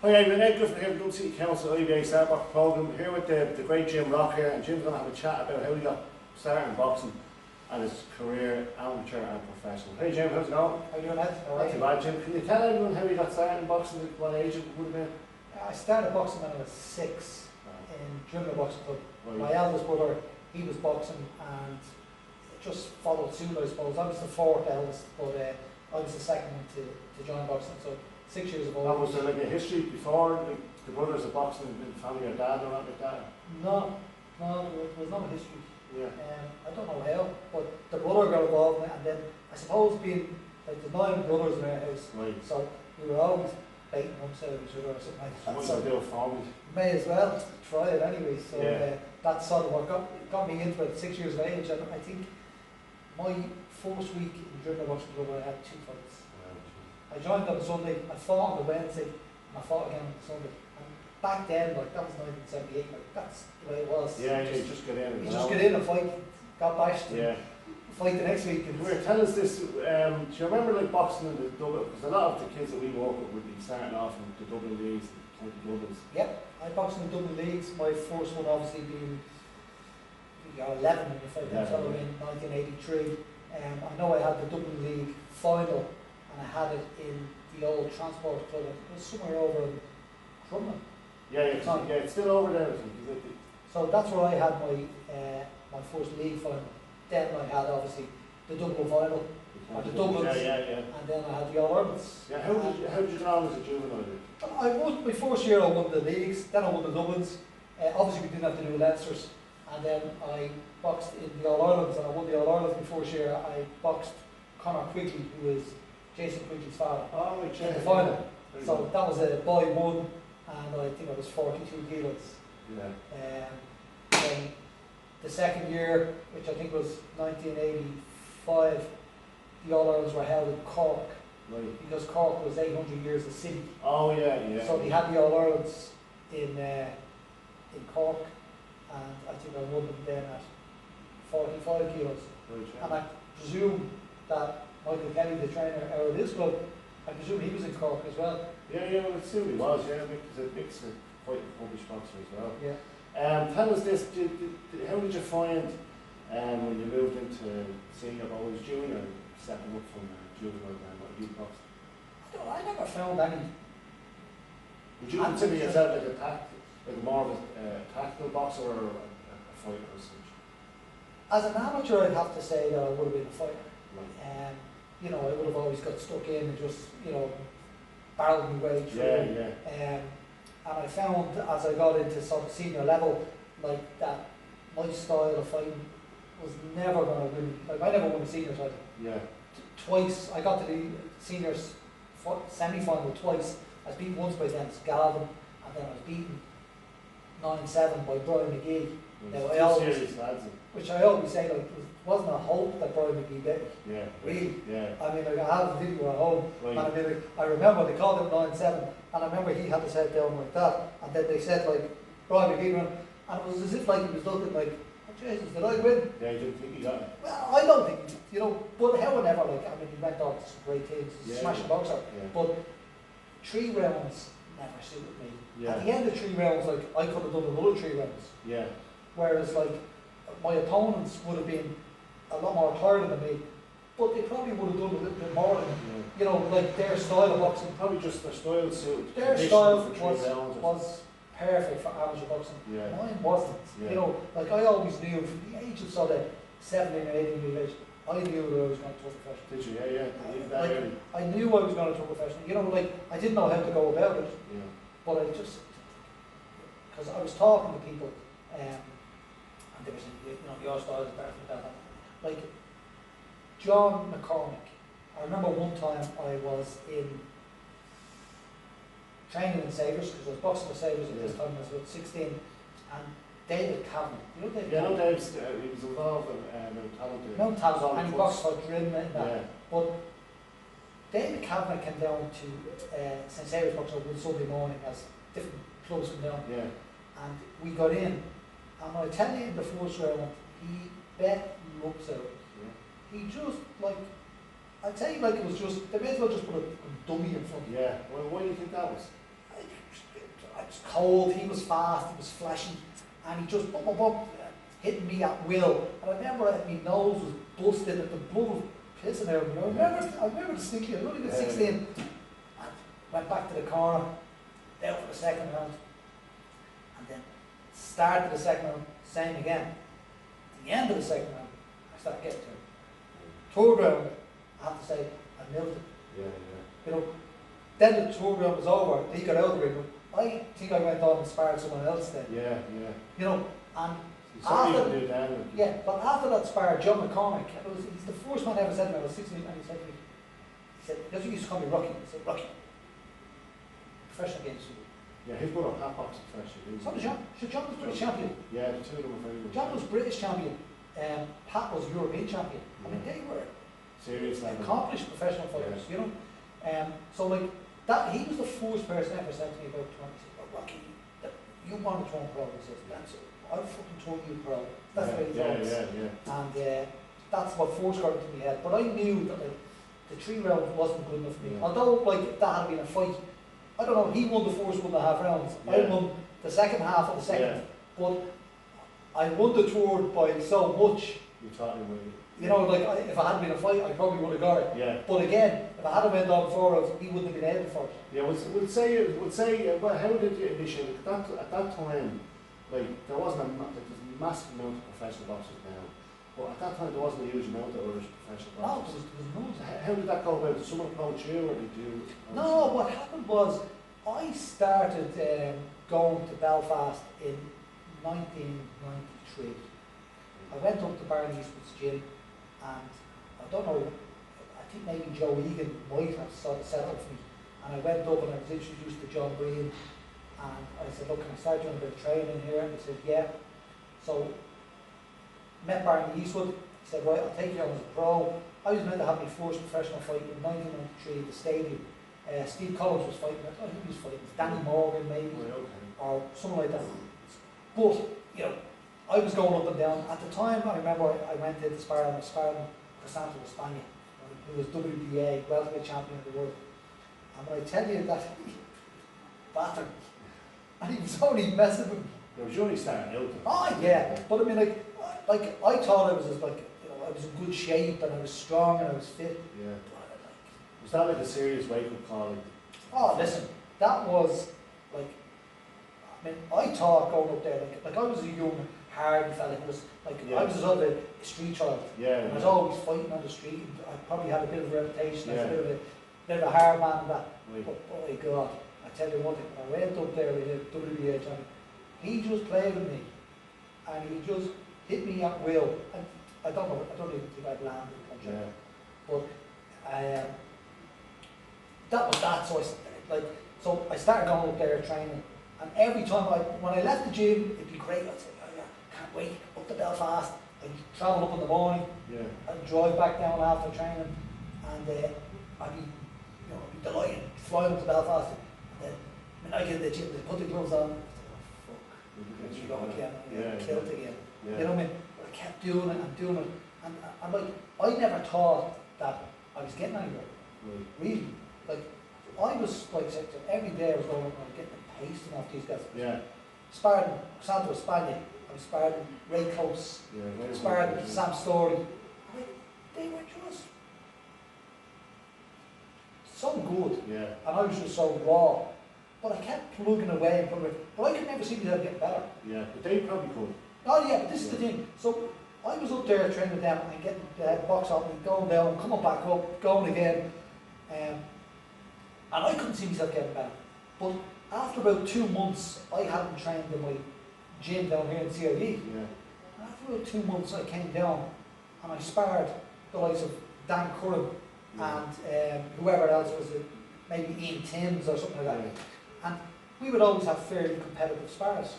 Hi, I'm Ed Griffin here from Dublin City Council IBA Starbuck programme, here with the great Jim Rock here, and Jim's going to have a chat about how he got started in boxing and his career, amateur and professional. Hey Jim, how's it going? How are you doing, Ed? Not too bad, Jim. Can you tell everyone how you got started in boxing, what age it would have been? I started boxing when I was 6 in Junior Boxing Club. Right. My eldest brother, he was boxing and just followed suit, I suppose. I was the fourth eldest, but I was the second one to join boxing, so 6 years of That old. was there like a history before the brothers of boxing in the family, your dad or anything like that? No, there was no history. Yeah. I don't know how, but the brother got involved in it, and then I suppose being like the 9 brothers in our house, Right. so we were always baiting one side of each other or something like So that. what So you do it for me? may as well try it anyway. So Yeah. that's sort of what got me into it. 6 years of age, and I think my first week in Junior Boxing Club I had 2 fights. I joined on Sunday, I fought on the Wednesday, and I fought again on the Sunday. And back then, like that was 1978, like that's the way it was. Yeah, you just get in. You just get in and fight, got bashed, and Yeah. fight the next week. And Come here, tell us this, do you remember like boxing in the Dublin, because a lot of the kids that we work with would be starting off in the Dublin leagues, the county Dublins. Yep, I boxed in the Dublin leagues. My first one obviously being 11 when you fight that fellow in 1983. I know I had the Dublin League final, and I had it in the old Transport Club. It was somewhere over in Crumlin. Yeah, it's still over there, I think, is it? So that's where I had my first league final. Then I had obviously the Dublin final, and the Dublins, Yeah. and then I had the All Irelands. Yeah, how did you get on as a juvenile? I won my first year. I won the leagues. Then I won the Dublins. Obviously, we didn't have to do Leinsters, and then I boxed in the All Irelands, and I won the All Irelands my first year. I boxed Conor Quigley, who is Jason Quigley's father, Oh, right, in the final. So that was a boy one, and I think I was 42 kilos. Yeah. Then the second year, which I think was 1985, the All Irelands were held in Cork, Right. because Cork was 800 years a city. Oh, yeah. So they had the All Irelands in Cork, and I think I won them then at 45 kilos. Right, And I presume that Michael Kelly, the trainer out of this club, I presume he was in Cork as well. Yeah, well, it still he was, yeah, because it makes a quite accomplished boxer as well. Yeah. Tell us this, how did you find when you moved into senior or was junior, stepping up from juvenile and youth boxing? I never found any. Would you consider yourself like more of a tactical boxer or a fighter or such? As an amateur, I'd have to say that I would have been a fighter. Right. I would have always got stuck in and just, barreled my way through. Yeah. And I found as I got into sort of senior level, like that my style of fighting was never going to win. Like I never won a senior title. Yeah. Twice, I got to the seniors semi-final twice. I was beaten once by Dennis Galvin, and then I was beaten 9-7 by Brian McGee. Now, I always, serious lads. which I always say, like, wasn't a hope that Brian McGee beat me. Yeah. Really? Yeah. I mean, like, I have a video at home, Right. and I mean, like, I remember they called him 9-7, and I remember he had his head down like that, and then they said, like, Brian McGee went, and it was as if, like, he was looking like, oh, Jesus, did I win? Yeah, you didn't think you got it? Well, I don't think, but however, like, I mean, he went on to some great things, he's a Yeah. smashing boxer, Yeah. but 3 rounds never suited me. Yeah. At the end of 3 rounds, like, I could have done another 3 rounds, Yeah. whereas, like, my opponents would have been a lot more tired than me, but they probably would have done a little bit more than me. Yeah. Like their style of boxing, Probably just their style suited. their conditioned style for 3 rounds or was perfect for amateur boxing. Yeah. Mine wasn't. Yeah. Like I always knew from the age of sort of 17 or 18 years age, I knew that I was going to turn professional. Did you? Yeah. Believe that Like, early. I knew I was going to turn professional. Like I didn't know how to go about it, Yeah. but I just, because I was talking to people, and there was, your style is better for that. Like John McCormick. I remember one time I was in training in Savers, because I was boxing with Savers at this time. I was about 16, and David Kavanagh. You know David? Yeah, no, Kavanagh? Dave's, he was involved in Talented. Mount Talbot, and he boxed for Drim and that. Yeah. But David Kavanagh came down to St. Saviour's Boxing one Sunday morning as different clubs went down, Yeah. and we got in, and I tell you in the first round, he bet looks out. Yeah. He just, like, I'd say like it was just, they may as well just put a dummy in front. Yeah. Well, why do you think that was? was cold, he was fast, he was flashy, and he just bump, bump, bump, hitting me at will. And I remember that my nose was busted and the blood was pissing out of me. I remember distinctly, I was only 16, and went back to the corner, down for the second round, and then started the second round, same again. At the end of the second round, I started getting to him. Third round, I have to say, I milled it. Yeah. You know, then the third round was over, he got out of the ring, but I think I went on and sparred someone else then. Yeah. You know, and Something after, you can do then. yeah, but after that spar, John McCormick, he's the first man ever said to me, I was 16, and he said to me, because he used to call me Rocky, he said, Rocky, professional games for you. Yeah, his brother Pat boxed professionally. So was John. So John was British champion. Yeah, the two of them were very good. John was British champion, Pat was European champion. I mean, they were Serious level. accomplished professional fighters, you know. So like that, he was the first person ever said to me about 20. He said, "Oh, Rocky, you want to turn pro?" He says, "That's it. I'll fucking turn you pro." That's what he thought. Yeah. And that's what first got into my head. But I knew that like the 3 rounds wasn't good enough for me. Although like if that had been a fight, I don't know. He won the first 1.5 rounds. I won the second half of the second. But I won the third by so much. You taught him well. You know, like if I hadn't been a fight, I probably would have got it. Yeah. But again, if I hadn't went on 4 rounds, he wouldn't have been able for it. Yeah, we'll say, well, how did you initially, at that time, like, there wasn't there's a massive amount of professional boxers now, but at that time there wasn't a huge amount of Irish professional No, boxers. there was loads. How did that go about? Did someone approach you, or did you? No, what happened was, I started going to Belfast in 1993. I went up to Barney Eastwood's gym, and I don't know, I think maybe Joe Egan might have sort of set up for me. And I went up and I was introduced to John Green, and I said, "Look, can I start doing a bit of training here?" And he said, "Yeah." So, met Barney Eastwood. He said, "Right, I'll take you on as a pro." I was meant to have my first professional fight in 1993 at the stadium. Steve Collins was fighting, I think he was fighting Danny Morgan maybe, or something like that. But, you know, I was going up and down. At the time, I remember I went into sparring, Crisanto Espana, who was WBA welterweight champion of the world. And when I tell you that, he battered, and he was only messing with me. It was only starting out. Oh yeah, but I mean, like I thought I was just like, you know, I was in good shape and I was strong and I was fit. Yeah. But Was that like a serious wake-up call? oh, listen, that was like, I mean, I thought going up there, like I was a young, hardy fella who was like, I was sort of a street child. Yeah. And I was always fighting on the street. And I probably had a bit of a reputation as a Yeah. bit of a hard man and that. Right. But boy God, I tell you one thing, when I went up there with the WBA champion, he just played with me, and he just hit me at will. And I don't even think I'd landed the punch. Yeah. But that was that. So I started going up there training, and every time when I left the gym, it'd be great. I'd say, "Oh yeah, can't wait up to Belfast." I'd travel up in the morning, Yeah. I'd drive back down after training, and I'd be delighted flying up to Belfast. And then when I get in the gym, they put the gloves on. Here you go again, killed again. Yeah. You know what I mean? But I kept doing it and doing it, and like I never thought that I was getting anywhere. Right. Really, like I was like every day I was going and getting the pasting off these guys. Yeah. Sparring Santo Espana, I was sparring Ray Close, Yeah. sparring Sam Story. Like, they were just so good, Yeah. and I was just so raw. But I kept plugging away and plugging away. But I could never see myself getting better. Yeah. But they probably could. Oh yeah, but this is the thing. So I was up there training with them and getting the box on me, going down, coming back up, going again. And I couldn't see myself getting better. But after about 2 months, I hadn't trained in my gym down here in CID. Yeah. And after about 2 months, I came down and I sparred the likes of Dan Curran and whoever else was it, maybe Ian Timms or something like that. And we would always have fairly competitive spars.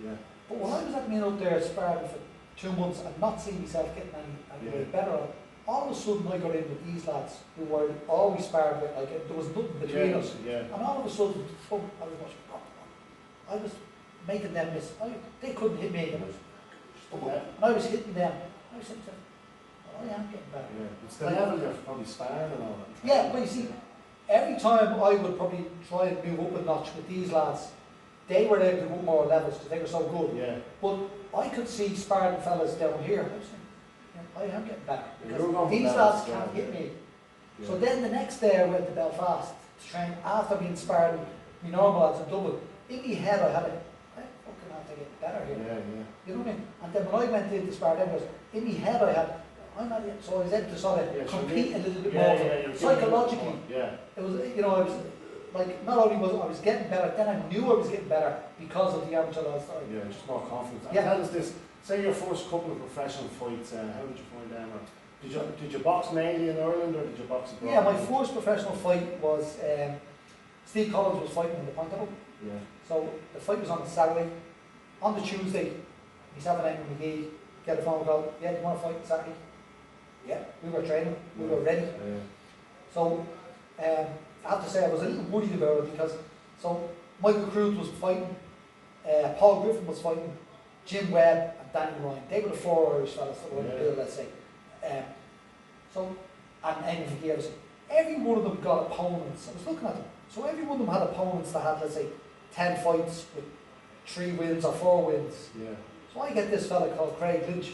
Yeah. But when I was at me up there sparring for 2 months and not seeing myself getting any way better, all of a sudden I got in with these lads who were always sparring with, like there was nothing between us. Yeah. And all of a sudden, I was watching, I was making them miss. They couldn't hit me. And I was hitting them. I was saying to them, I am getting better. Yeah. It's the level you're probably sparring and all that. Yeah, but you see, every time I would probably try and move up a notch with these lads, they were able to go more levels because they were so good. Yeah. But I could see Spartan fellas down here. I was thinking, I am getting better. Yeah, you were going These for lads levels, can't yeah. get me. Yeah. So then the next day I went to Belfast to train after being Spartan, my normal lads in Dublin. In my head I had it, I fucking have to get better here. Yeah, yeah. You know what I mean? And then when I went into Spartan, in my head I had, I'm not yet, so I was able to sort of Yeah, so compete a little bit Yeah, more. yeah, you're giving Psychologically, more. Yeah. it was, you know, I was like, not only was I was getting better, then I knew I was getting better because of the amateur lads. Yeah, just more confidence. And Yeah. tell us this, say your first couple of professional fights, how did you find them? Or did you box mainly in Ireland or did you box abroad? Yeah, my first professional fight was, Steve Collins was fighting in the Point Double. Yeah. So the fight was on the Saturday. On the Tuesday, myself and Eamon McGee get a phone call, yeah, do you want to fight on Saturday? Yeah, we were training, we were ready. Yeah. So I have to say I was a little worried about it because, so Michael Cruz was fighting, Paul Griffin was fighting, Jim Webb and Danny Ryan. They were the four Irish fellas that were in the bill, let's say. So, and Eamon McGee, obviously. Every one of them got opponents. I was looking at them. So every one of them had opponents that had, let's say, 10 fights with 3 wins or 4 wins. Yeah. So I get this fella called Craig Lynch.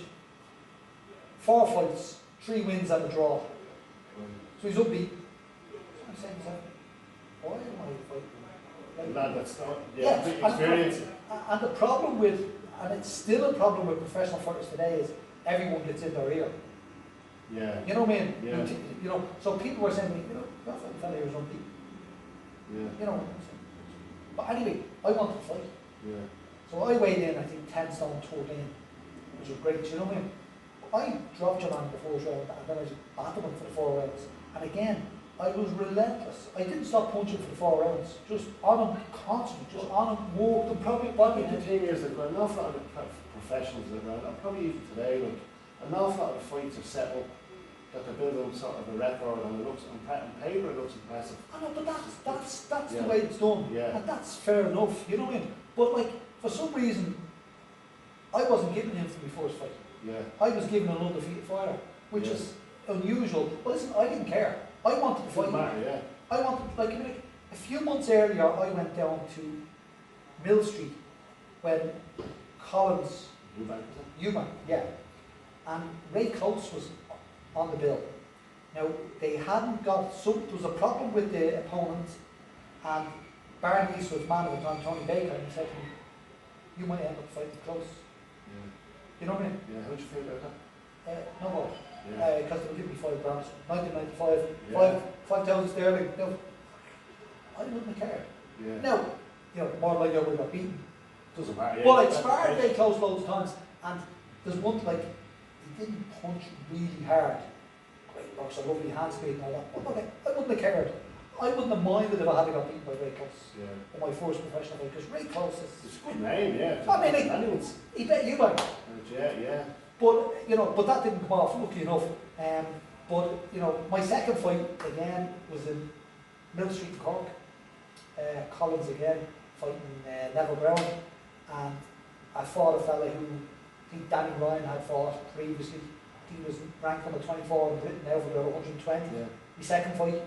4 fights, 3 wins and a draw. So he's upbeat. So I'm saying to myself, why am I fighting? Lad, that's not, Yeah, big and- experience. And the problem with, and it's still a problem with professional fighters today, is everyone gets in their ear. Yeah. You know what I mean? Yeah. You know, so people were saying to me, you know, that fella here is unbeat. Yeah. You know, but anyway, I wanted to fight. Yeah. So I weighed in, I think, 10 stone 13, which was great, you know what I mean? I dropped your man in the first round, and then I just battered him for the 4 rounds. And again, I was relentless. I didn't stop punching for the 4 rounds, just on him constantly, just on him, walked him, probably But the thing is that an awful lot of the professionals that are around, and probably even today, like, an awful lot of the fights are settled, that they're building sort of a record, and it looks, on paper it looks impressive. I know, but that's Yeah. the way it's done. Yeah. And that's fair enough, you know what I mean? But like, for some reason, I wasn't giving him for my first fight. Yeah. I was given an undefeated fighter, which Yeah. is unusual. But listen, I didn't care. I wanted to fight. Doesn't matter, yeah. I wanted, like, I mean, a few months earlier, I went down to Mill Street when Collins, Eubank, yeah, and Ray Close was on the bill. Now, they hadn't got, there was a problem with the opponent, and Barney East was man of the time, Tony Baker, and he said to me, you might end up fighting Close. Yeah. You know what I mean? Yeah, how'd you feel about that? No more. Yeah. Because they were giving me £5 grand, 1995, Yeah. 5,000 sterling. No, I wouldn't have cared. Yeah. Now, you know, more like I would have beaten. Doesn't matter. Yeah. Well, I'd sparred Ray Close loads of times, and there's one, like, he didn't punch really hard. Great boxer, lovely hand speed and all that. But okay, I wouldn't have cared. I wouldn't have minded if I had got beaten by Ray Close Yeah. in my first professional fight, because Ray Close It's is, a good name, yeah. I mean, like, anyone's. he bet you might. Yeah, yeah. But, you know, but that didn't come off, lucky enough. But, you know, my second fight, again, was in Mill Street in Cork. Collins again, fighting Neville Brown. And I fought a fella who I think Danny Ryan had fought previously. He was ranked number 24 in Britain now for about 120. Yeah. My second fight,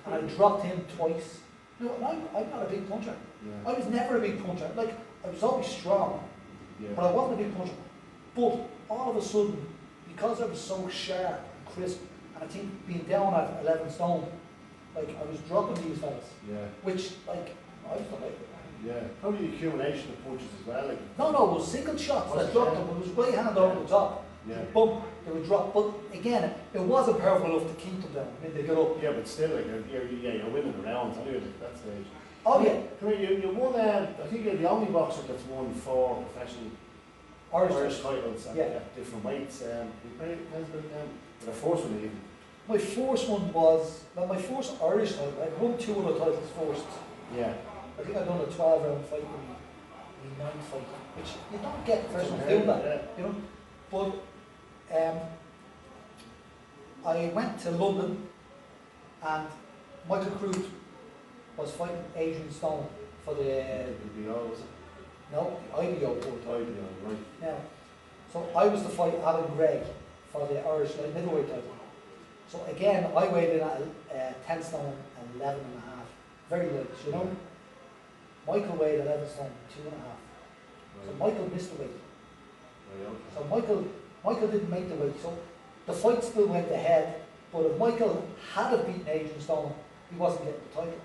and I dropped him twice. No, I'm not a big puncher. Yeah. I was never a big puncher. Like, I was always strong, Yeah. but I wasn't a big puncher. But all of a sudden, because I was so sharp and crisp, and I think being down at 11 stone, like, I was dropping these fellas, Yeah. which, like, I was like, Yeah. Probably the accumulation of punches as well. Like. no, it was single shots Was that it? dropped them. It was right hand over the top. Yeah. Boom, they would drop. But again, it wasn't powerful enough to keep them down. I mean, they get up. Yeah, but still, like, you're winning the rounds anyway at that stage. Oh, yeah. Come here, you won, I think you're the only boxer that's won 4 professional Irish titles at, Yeah. at different weights. The first one even. My first one was, well, my first Irish title. I won 2 other titles first. Yeah. I think I'd done a 12-round fight in my 9th fight, which you don't get professionals doing that, Yeah. you know. But I went to London, and Michael Cruz was fighting Adrian Stone for the BBO, was it? no, the IBO tour. IBO, right. Now, so I was to fight Alan Gregg for the Irish middleweight title. So again, I weighed in at 10 stone and 11 and a half, very light, you know. Michael weighed 11 stone, 2.5. So Right. Michael missed the weight. Right, okay. So Michael didn't make the weight. So the fight still went ahead. But if Michael had have beaten Adrian Stone, he wasn't getting the title.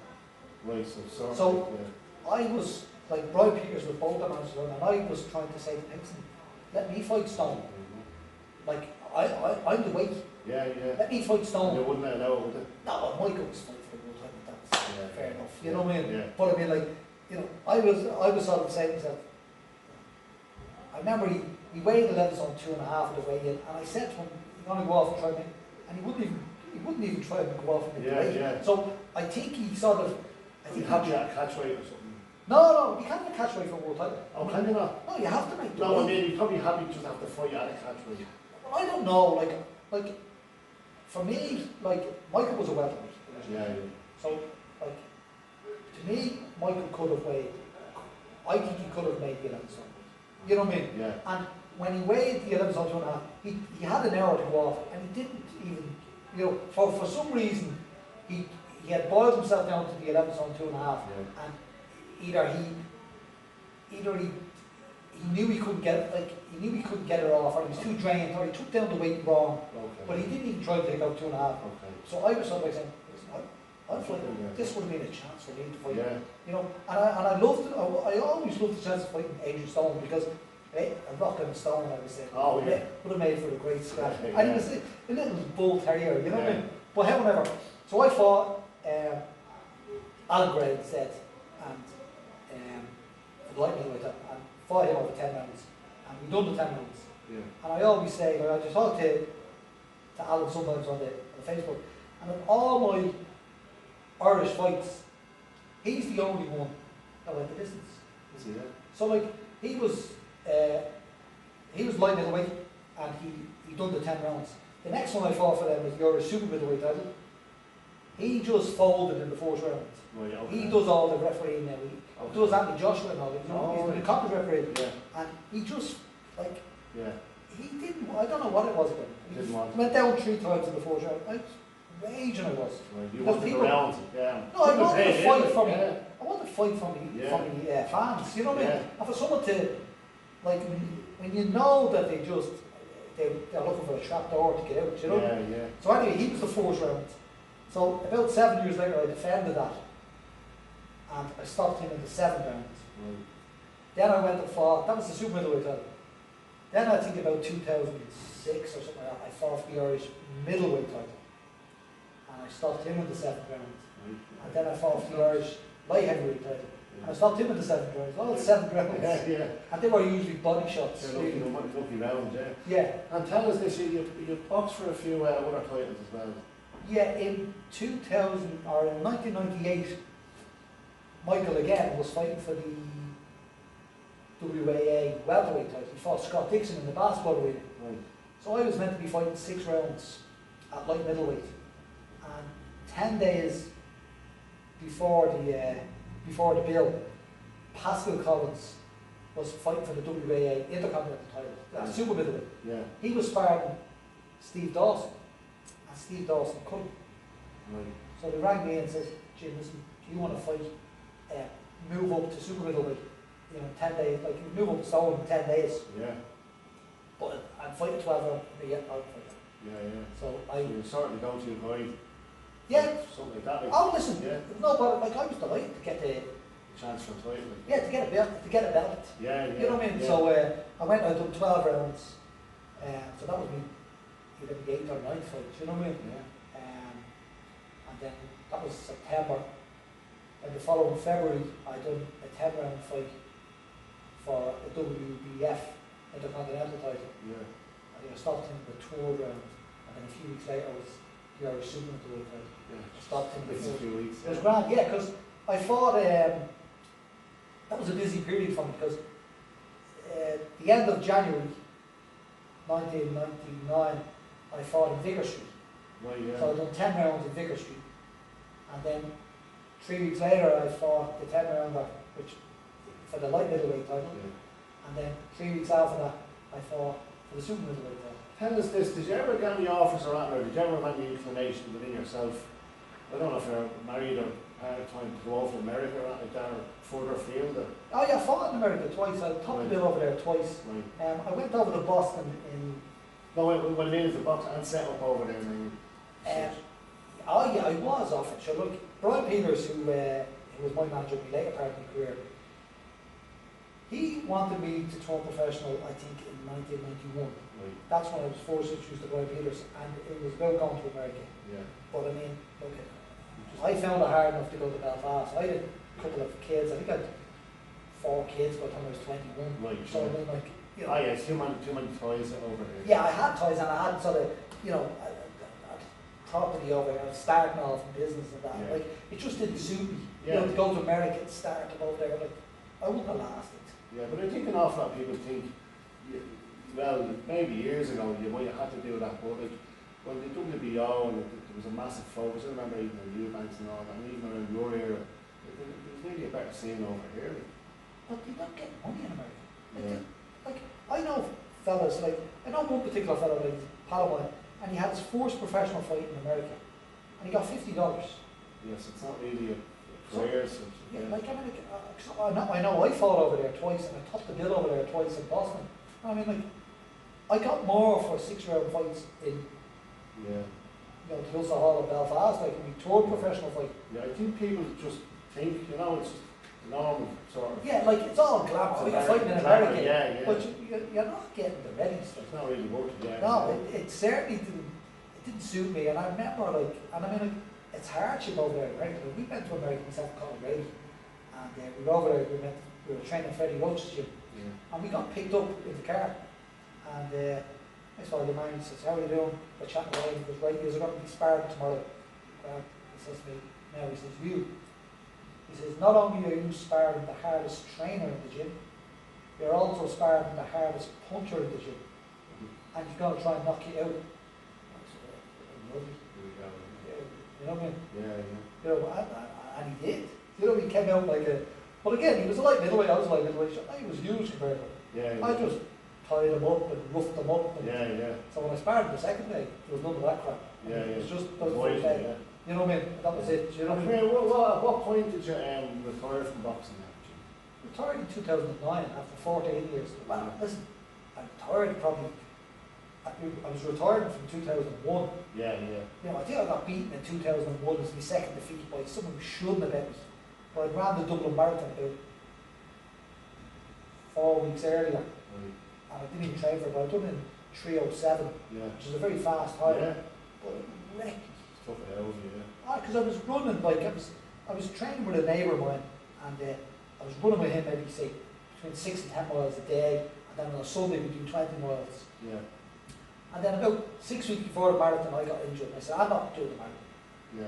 Right, so So- yeah. I was like Brian Peters with both the managers, and I was trying to say to Nixon, let me fight Stone. Like I'm the weight. Yeah, yeah. Let me fight And Stone. they wouldn't allow it, would they? No, Michael was fighting for the world title. That's Yeah, fair yeah. enough. You know what I mean? Yeah. But I mean, like, you know, I was sort of saying to myself, I remember he weighed 11 stone 2.5 at the weigh-in, and I said to him, "You're going to go off and try me," and he wouldn't even try to go off and make the Yeah, weight. yeah. So I think he sort of, I think You have to catch weight or something. no, you can't get catch weight for a world title. Oh, can you not? No, you have to make the No, I weight. mean, you'd probably happy just have to fight at a catch weight. Well, I don't know, like for me, like Michael was a welterweight. Yeah, yeah. So, like, to me, Michael could have weighed. I think he could have made the 11 stone. You know what I mean? Yeah. And when he weighed the 11 stone 2.5, he had an hour to go off, and he didn't even, you know, for some reason, he had boiled himself down to the 11 stone 2.5, Yeah. and either he knew he couldn't get it, like he knew he couldn't get it off, or he was too drained, or he took down the weight wrong, Okay. but he didn't even try to take out 2.5. Okay. So I was sort of like saying, listen, I feel like Yeah. this would have been a chance for me to fight. Yeah. You know, and I loved it. I always loved the chance of fighting Adrian Stone because a rock and a stone, I was saying, Oh, yeah. would have made for a great scrap. Yeah. And he was a little bull terrier, you know what I Yeah. mean? But however, so I fought Alan Gray instead, and for the light middleweight, and fought him over 10 rounds, and we done the 10 rounds. Yeah. And I always say, like, I just talk to Alan sometimes on the Facebook, and in all my Irish fights, he's the only one that went the distance. Is he, yeah? So like he was light middleweight, and he done the 10 rounds. The next one I fought for them was the Irish super middleweight title. He just folded in the 4th round. Right, okay. He does all the refereeing now. He Okay. does Anthony Joshua and all that. You know, Oh, he's right. the conference referee, Yeah. and he just like Yeah. he didn't. I don't know what it was about. He Didn't want. went down 3 times in the 4th round. I was raging. I was. Right. You Because wanted people- around. Yeah. No, I wanted to fight from Yeah. I want to fight from the Yeah. fans. You know what I mean? Yeah. And for someone to like when you know that they're looking for a trap door to get out. You know. Yeah, yeah. So anyway, he was the 4th round. So about 7 years later, I defended that, and I stopped him in the 7th round. Right. Then I went and fought. That was the super middleweight title. Then I think about 2006 or something like that, I fought for the Irish middleweight title, and I stopped him in the 7th round. Right. And then I fought for the Irish light heavyweight title, and I stopped him in the 7th round. All the 7th rounds, Yeah, yeah. and they were usually body shots. They're lucky, lucky round, yeah. Yeah, And tell us this, you boxed for a few other titles as well. yeah. In 2000 or in 1998, Michael again was fighting for the WAA welterweight title. He fought Scott Dixon in the basketball arena. Right. So I was meant to be fighting 6 rounds at light middleweight, and 10 days before the bill, Pascal Collins was fighting for the WAA Intercontinental title, super middleweight. Yeah. He was sparring Steve Dawson, and Steve Dawson couldn't. Right. So they rang me and said, "Jim, listen, do you want to fight, move up to super middleweight, you know, 10 days, like you move up to stone in 10 days, Yeah. but I'd fight a 12 round, yeah, I'll fight that." Yeah, yeah. So So you sort of go to a guy. yeah, Something like that. Like, oh listen, Yeah. no, but like I was delighted to get Chance for a title. Like. to get a belt, Yeah, yeah. you know what I mean? Yeah. So I went, I done 12 rounds, so that was me, either the 8th or 9th fight, you know what I mean? Yeah. And then that was September. And the following February, I done a 10 round fight for a WBF Intercontinental title. Yeah. I think I stopped him in the 3rd round, and then a few weeks later was the Irish Super Middleweight title. Yeah. I stopped him in the It's a 4th. few weeks. It was grand, yeah, because I fought. That was a busy period for me because the end of January 1999, I fought in Vicar Street. Right, yeah. So I done 10 rounds in Vicar Street, and then 3 weeks later I fought the 10 rounder, which for the light middleweight title, Yeah. and then 3 weeks after that I fought for the super middleweight title. Tell us this, did you ever get any offers or anything, or did you ever have any inclination within yourself? I don't know if you're married or part-time to go over to America or anything like that, or further afield? Or, Oh yeah, I fought in America twice. I topped the bill over there twice. right. I went over to Boston in. No, what I mean is the box and set up over there. And Oh yeah, I was offered. So look, Brian Peters, who was my manager in my later part of my career, he wanted me to turn professional, I think, in 1991. right. That's when I was forced to choose the Brian Peters, and it was about going to America. Yeah. But I mean, look, I found it hard enough to go to Belfast. I had a couple of kids. I think I had 4 kids by the time I was 21. Right. So I mean, like, you know. Oh yeah, it's too many toys over here. Yeah, I had ties and I had sort of, you know, property over there, starting off in business and that. Yeah. Like, it just didn't suit me. Yeah. You know, to go to America and start over there, like, I wouldn't have lasted. Yeah, but I think an awful lot of people think, well, maybe years ago you might have had to do that, but like when the WBO and there was a massive focus, I remember even on Eubanks and all that, and even around your era, there was really a better scene over here. But they don't get money in America. Yeah. Like, I know fellas, like, I know one particular fellow, like, Palomine, and he had his first professional fight in America, and he got $50. Yes, it's not really a career. So, Yeah, like, I mean, I know I fought over there twice, and I topped the bill over there twice in Boston. I mean, like, I got more for 6-round fights in, yeah. you know, the Ulster Hall of Belfast, like, in my third professional fight. Yeah, I think people just think, you know, it's just normal sort of. Yeah, like, it's all glamour. It's Oh, you're American fighting in glamour, America. yeah. But you're not getting the ready stuff. It's not really worth it, yeah. No, it certainly didn't suit me. And I remember, like, and I mean, like, it's hardship over there, right? Like, we went to America myself and Colin Brady, and we were over there, we were training Freddie Roach's gym, Yeah. and we got picked up in the car. And I saw the man, he says, how are you doing? We're chatting away, he goes, right, you're going to be sparring tomorrow. He says to me, now, he says, he says, not only are you sparring the hardest trainer in the gym, you're also sparring the hardest puncher in the gym, and he's going to try and knock you out. I said, lovely. You know what I mean? Yeah. You know, and he did. You know, he came out like a. But again, he was a light middleweight. I was a light middleweight. He was huge compared to him. Yeah. I just tied him up and roughed him up. And Yeah. so when I sparred the second day, there was none of that crap. Yeah. It was just Avoid it, yeah. You know what I mean? That was it. You know what I mean? At what point did you retire from boxing now? Retired in 2009 after 14 years. Well, listen, I retired probably. I was retired from 2001. Yeah. You know, I think I got beaten in 2001 as my second defeat by someone who shouldn't have beat me. But I ran the Dublin Marathon about 4 weeks earlier, Right. and I didn't even train for it, but I done it in 3:07, Yeah. which is a very fast time. Yeah. But it wrecked me. It's tough out of you, yeah. Because I was running, like, I was training with a neighbour of mine, and I was running with him maybe, say, between 6 and 10 miles a day, and then on a Sunday we do 20 miles. Yeah. And then about 6 weeks before the marathon, I got injured, and I said, I'm not doing the marathon. Yeah.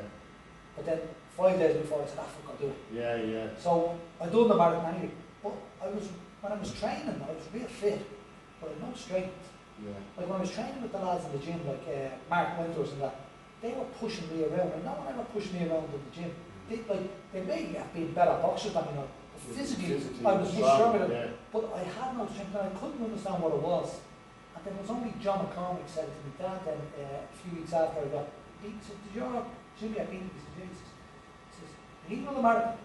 But then 5 days before, I said, fuck, I'll do it. Yeah. So I done the marathon anyway. But when I was training, I was real fit, but I had no strength. Yeah. Like when I was training with the lads in the gym, like Mark Winters and that, they were pushing me around, and no one ever pushed me around in the gym. They may have been better boxers than me, you know. Physically, I was much stronger than them, but I had no strength, and I couldn't understand what it was. And then it was only John McCormick said to me, Dad, then a few weeks after I got beaten, he said, did your Jimmy get beaten? He said, yeah. He says, did he run the marathon?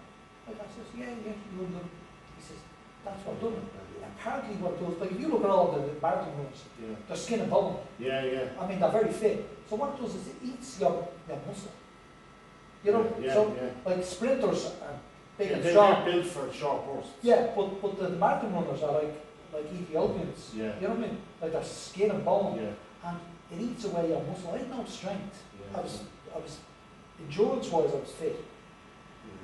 I says, yeah, he run them. He says, that's what I've done. Apparently what it does, like if you look at all the marathon runners, they're skin and bone. Yeah. I mean, they're very fit. So what it does is it eats your muscle. You know, like sprinters are big and strong. They're built for short bursts. Yeah, but the marathon runners are like Ethiopians. Yeah. You know what I mean? Like they're skin and bone. Yeah. And it eats away your muscle. I had no strength. Yeah. I was endurance wise I was fit,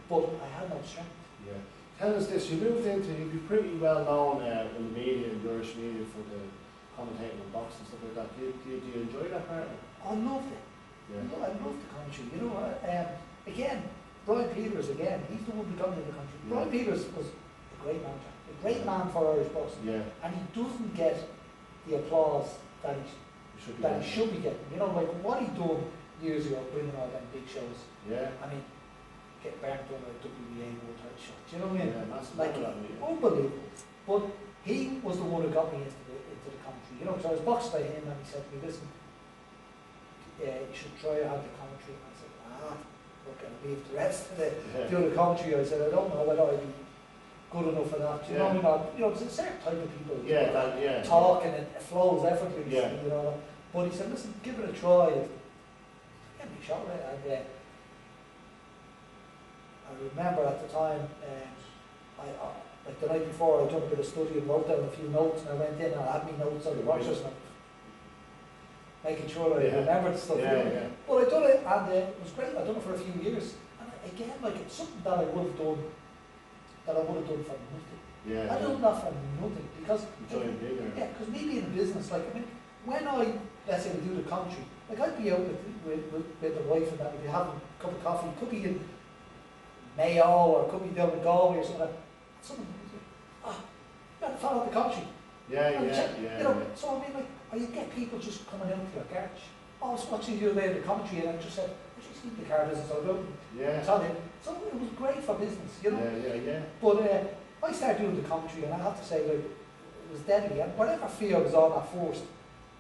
but I had no strength. Yeah. Tell us this, you'd be pretty well known in the media, in Irish media, for the commentating on boxing and stuff like that. Do you enjoy that part? I loved it. Yeah. I loved the country. You know, again, Brian Peters, he's the one who got me in the country. Brian Peters was a great manager, a great man for Irish boxing. Yeah. And he doesn't get the applause that he should be getting. You know, like what he done years ago, bringing all them big shows. Yeah. I mean, get back to a WBA World Title shot. Do you know what I mean? Yeah, massive. Like, unbelievable. But he was the one who got me into the commentary. You know, so I was boxed by him, and he said to me, listen, you should try out the commentary. And I said, look, I'll leave the rest of the, Yeah. the other commentary. I said, I don't know whether I'd be good enough for that. You know, Yeah. I mean, you know, there's a certain type of people who Yeah, that, yeah. talk and it flows effortlessly, Yeah. you know. But he said, listen, give it a try. It can be shot, right? And I remember at the time, like the night before, I done a bit of study and wrote down a few notes, and I went in and I had my notes on the watches and making sure I Yeah. remembered stuff. Yeah, you know. yeah. But I done it, and it was great. I done it for a few years, and again, like it's something that I would have done, for nothing. Yeah. I done that for nothing because, Enjoying bigger. yeah, because me being in business, like I mean, when I let's say we do the country, like I'd be out with the wife and that, we'd be having a cup of coffee, could be in Mayo or could be down in Galway or something. Someone would say, you got to follow the country. Yeah, And yeah, check, yeah. you know, yeah. so I mean, like, or you get people just coming out to your garage. I was watching the other day in the commentary and I just said, I just leave the car business out of Yeah. Italian. So it was great for business, you know. Yeah, yeah, yeah. But I started doing the commentary and I have to say, like, it was deadly. And whatever fear was on at first,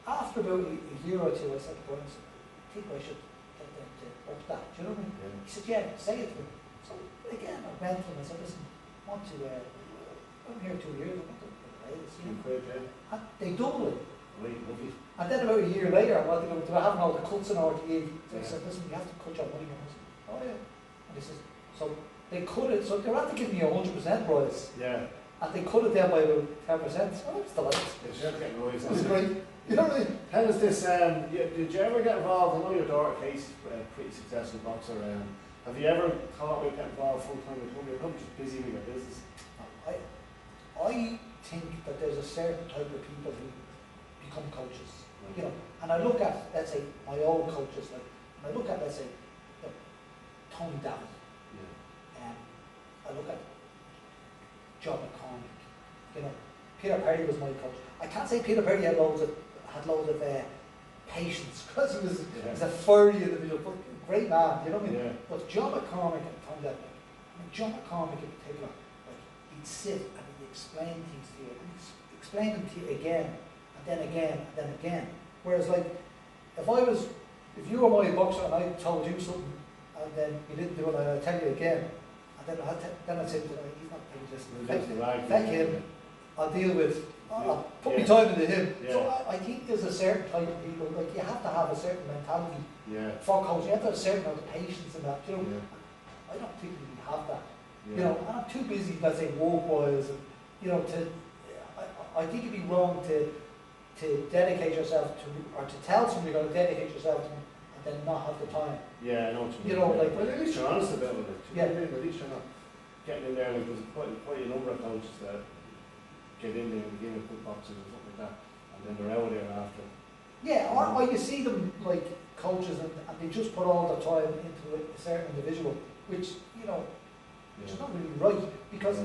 after about a year or two, I said to Brian, I think I should get them to up that, do you know what I mean? Yeah. He said, yeah, say it to me. So again, I went to him and I said, listen, I want to, I'm here 2 years, I want to raise, you know. Great, yeah. And they doubled it. Great, lovely. And then about a year later, I wanted to go to having all the cuts in RTE. So I Yeah. said, listen, you have to cut your money. And I said, oh yeah. And he says, so they cut it, so they were to give me 100% price. Yeah. And they cut it down by about 10%. So I was delighted. It's just getting noise. It was great. You know what I mean? Tell us this, did you ever get involved? I know your daughter Casey's a pretty successful boxer. Have you ever thought about getting involved full time with her? You're probably just busy with your business. I think that there's a certain type of people who become coaches. You know, and I look at, let's say, my old coaches, like, and I look at, let's say, you know, Tony Davitt, Yeah. I look at John McCormick, you know, Peter Perry was my coach. I can't say Peter Perry had loads of patience, because he was a fiery individual, but great man, you know what I mean? Yeah. But John McCormick and Tony Davitt, I mean, John McCormick in particular, like, he'd sit and he'd explain things to you, and he'd explain them to you again, and then again, and then again. Whereas, like, if you were my boxer and I told you something, and then you didn't do it, and I'd tell you again, and then I'd say, he's not paying this. Thank him. I'll deal with. I'll put my time into him. Yeah. So I think there's a certain type of people. Like you have to have a certain mentality Yeah. for coaching. You have to have a certain amount of patience in that. You know, Yeah. I don't think we have that. Yeah. You know, and I'm too busy, let's say, work-wise, and you know, I think it'd be wrong to dedicate yourself to, or to tell somebody you're going to dedicate yourself to, and then not have the time. Yeah, I know what you mean. You know, like, well, at least you're honest about it. Yeah. At least you're not getting in there. Like, there's quite a number of coaches that get in there and begin with good boxers or something like that, and then they're out there after. Yeah, or you see them like coaches and they just put all their time into a certain individual, which, you know, which is not really right, because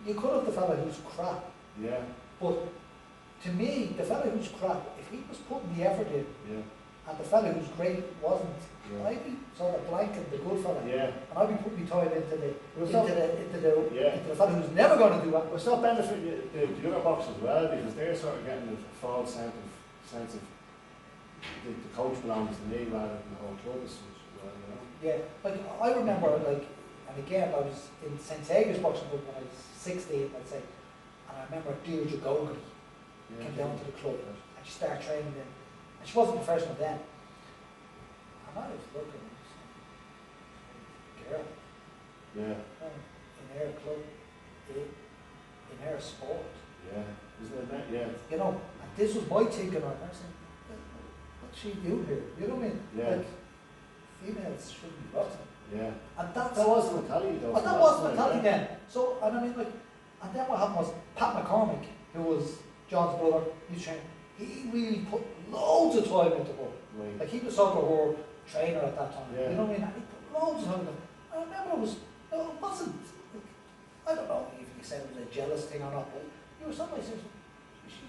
you could have the fella who's crap, Yeah. but to me, the fella who's crap, if he was putting the effort in, Yeah. and the fella who's great wasn't, Yeah. I'd be sort of blanking the good fella, Yeah. and I'd be putting my time into the Yeah. fella who's never going to do that. Well, it's not benefiting the other boxers as well, because they're sort of getting a false sense of the coach belongs to me rather than the whole club as such, you know. Yeah, like I remember, like, and again, I was in St. Saviour's boxing club when I was 16, I'd say, and I remember Deirdre Gogarty came down to the club, and she started training then, and she wasn't professional then. And I was looking, girl, Yeah. in her club, in her sport, Yeah. Isn't it that? Yeah. you know, and this was my thinking on it. I said, what's she doing here? You know what I mean? Yeah. Like, females shouldn't be boxing. Yeah. And that's That was the mentality though. and that was the mentality then. So, and I mean, like, and then what happened was Pat McCormick, who was John's brother, he really put loads of time into her. Right. Like, he was sort of her trainer at that time. Yeah. You know what I mean? And he put loads of time into it. I remember it wasn't, like, I don't know if you said it was a jealous thing or not, but you were somebody says, she's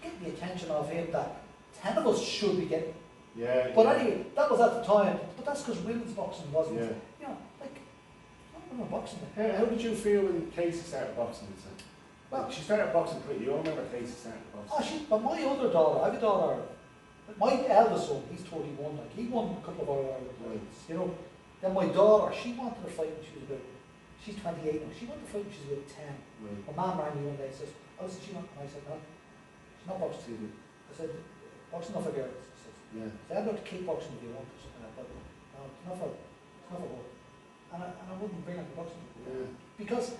getting the attention of him that 10 of us should be getting. Yeah. But yeah. anyway, that was at the time. But that's because women's boxing wasn't, Yeah. you know, like, not women's boxing then. How did you feel when Casey started boxing? Well, She started boxing pretty young. I remember Casey started boxing. but my other daughter, I have a daughter, my eldest son, he's 31, like, he won a couple of our Ireland fights, you know, Then my daughter, she wanted to fight when she was about, she's 28 now, she wanted to fight when she was about 10. Right. My mum rang me one day and says, oh, so she not, and I said, no, she's not boxing. Excuse me. I said, boxing not for girls. I said, Yeah. I'd like to kickboxing if you want or something like that, but no, it's not for her. And I wouldn't bring her to boxing. Yeah. Because,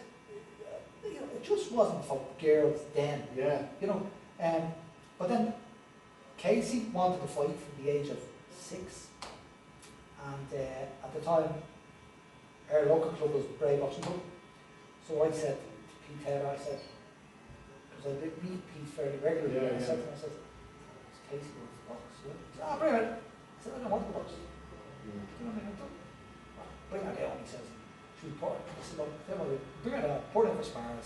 you know, it just wasn't for girls then, Yeah. you know. But then Casey wanted to fight from the age of 6. And at the time, our local club was Bray Boxing Club. So I said to Pete Taylor, I said, because I did meet Pete fairly regularly, Yeah, I said to him, I said, "Is Casey wants to box?" He said, "Ah, bring her." I said, "I don't want to box." Yeah. Do you know what I mean? Bring her down, he says. She was poor. I said, "Look, bring her down, pour her in for sparring." I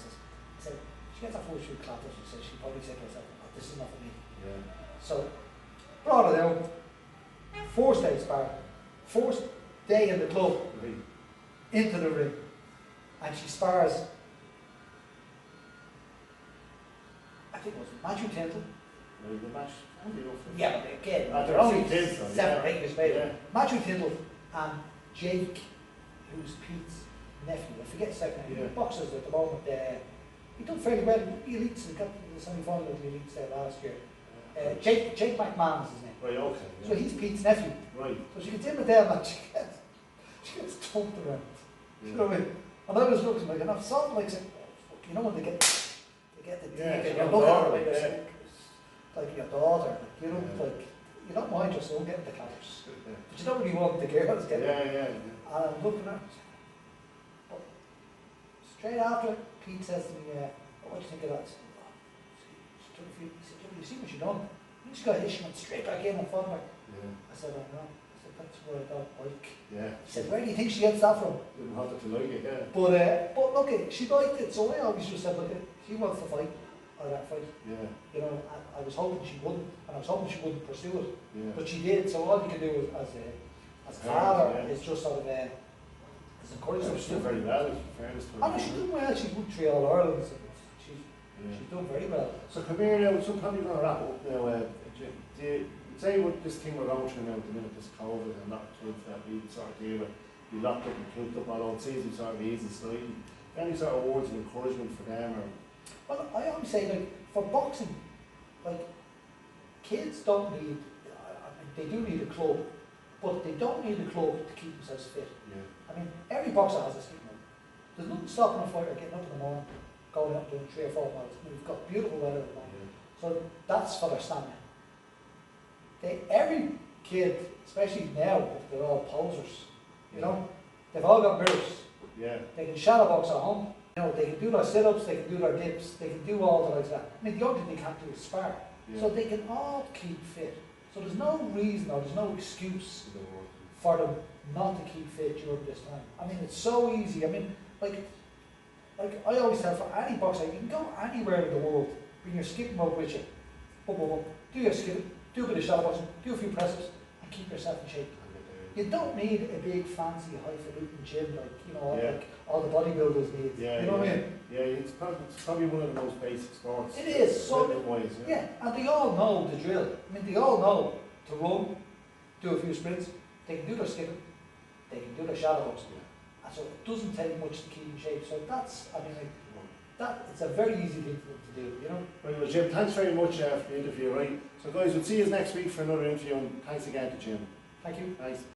said, she gets her first few clappers, she said, she'd probably say to herself, "Oh, this is not for me." Yeah. So, brought her down, first day sparring, first day in the club, Right. into the ring, and she spars, I think it was Matthew Tintle. Right. The match. How do you know? Yeah, but again, They're only kids though. 7 or 8 years later. Yeah. Matthew Tintle and Jake, who's Pete's nephew, I forget his second name, Yeah. he boxes at the moment. He done fairly well in the elites, he got to the semi-final of the elites there last year. Jake McMahon is his name. Right. Okay. So he's Pete's nephew. Right. So she gets in with them and she gets thumped around. Yeah. You know what I mean? And I was looking like, and I saw like, saying, oh, fuck, you know when they get the Yeah, dick and she you got look at her daughter, like this, yeah. like your daughter, like, you know, Yeah. like, you don't mind your son getting the clappers. Yeah. But you don't really want the girls Yeah. getting it. Yeah. And I'm looking at her, but straight after, Pete says to me, what do you think of that? I said, "Oh, she took a few," he said, you see what she done? And she got hit, she went straight back in and fought back. Yeah. I said, I know. I said, that's where I got Mike. Yeah. He said, where do you think she gets that from? Didn't have to like it. Yeah. But look, she liked it, so I always just said, look, she wants to fight, or that fight. Yeah. You know, I was hoping she wouldn't, and I was hoping she wouldn't pursue it, Yeah. but she did. So all you can do as a father is just sort of is encourage her to She's do done very well. In fairness to her. I mean, she's done well. She's won 3 All-Irelands. Yeah. She's done very well. So come here now. So probably going to wrap up now. Jim, do you say what this thing we're going through now at the minute, this COVID and that type that we sort of deal with, be locked up and cooped up all on season sort of easy sliding. Any sort of words of encouragement for them or? Well, I always say, like, for boxing, like, kids don't need, I mean, they do need a club, but they don't need a club to keep themselves fit. Yeah. I mean, every boxer has a sleep mode. There's nothing stopping a fighter getting up in the morning, going out and doing 3 or 4 miles. I mean, we've got beautiful weather at the moment. Yeah. So that's for their stamina. Every kid, especially now, they're all posers, you know, they've all got mirrors. Yeah. They can shadow box at home. You know, they can do their sit-ups, they can do their dips, they can do all the like that. I mean, the only thing they can't do is spar. Yeah. So they can all keep fit. So there's no reason or there's no excuse To the world. for them not to keep fit during this time. I mean, it's so easy. I mean, like I always tell, for any boxer, you can go anywhere in the world, bring your skipping rope with you, boom, boom, boom, do your skipping, do a bit of shadow boxing, do a few presses, and keep yourself in shape. You don't need a big fancy highfalutin gym like, you know, like all the bodybuilders need. Yeah, you know what I mean? Yeah, it's probably one of the most basic sports. It is. So wise, yeah, and they all know the drill. I mean, they all know to run, do a few sprints. They can do their skipping, they can do their shadow boxing. Yeah. And so it doesn't take much to keep in shape. So that's, I mean, like, that it's a very easy thing for them to do. You know. Right, well, Jim, thanks very much for the interview. Right, so guys, we'll see you next week for another interview. And thanks again to Jim. Thank you. Thanks.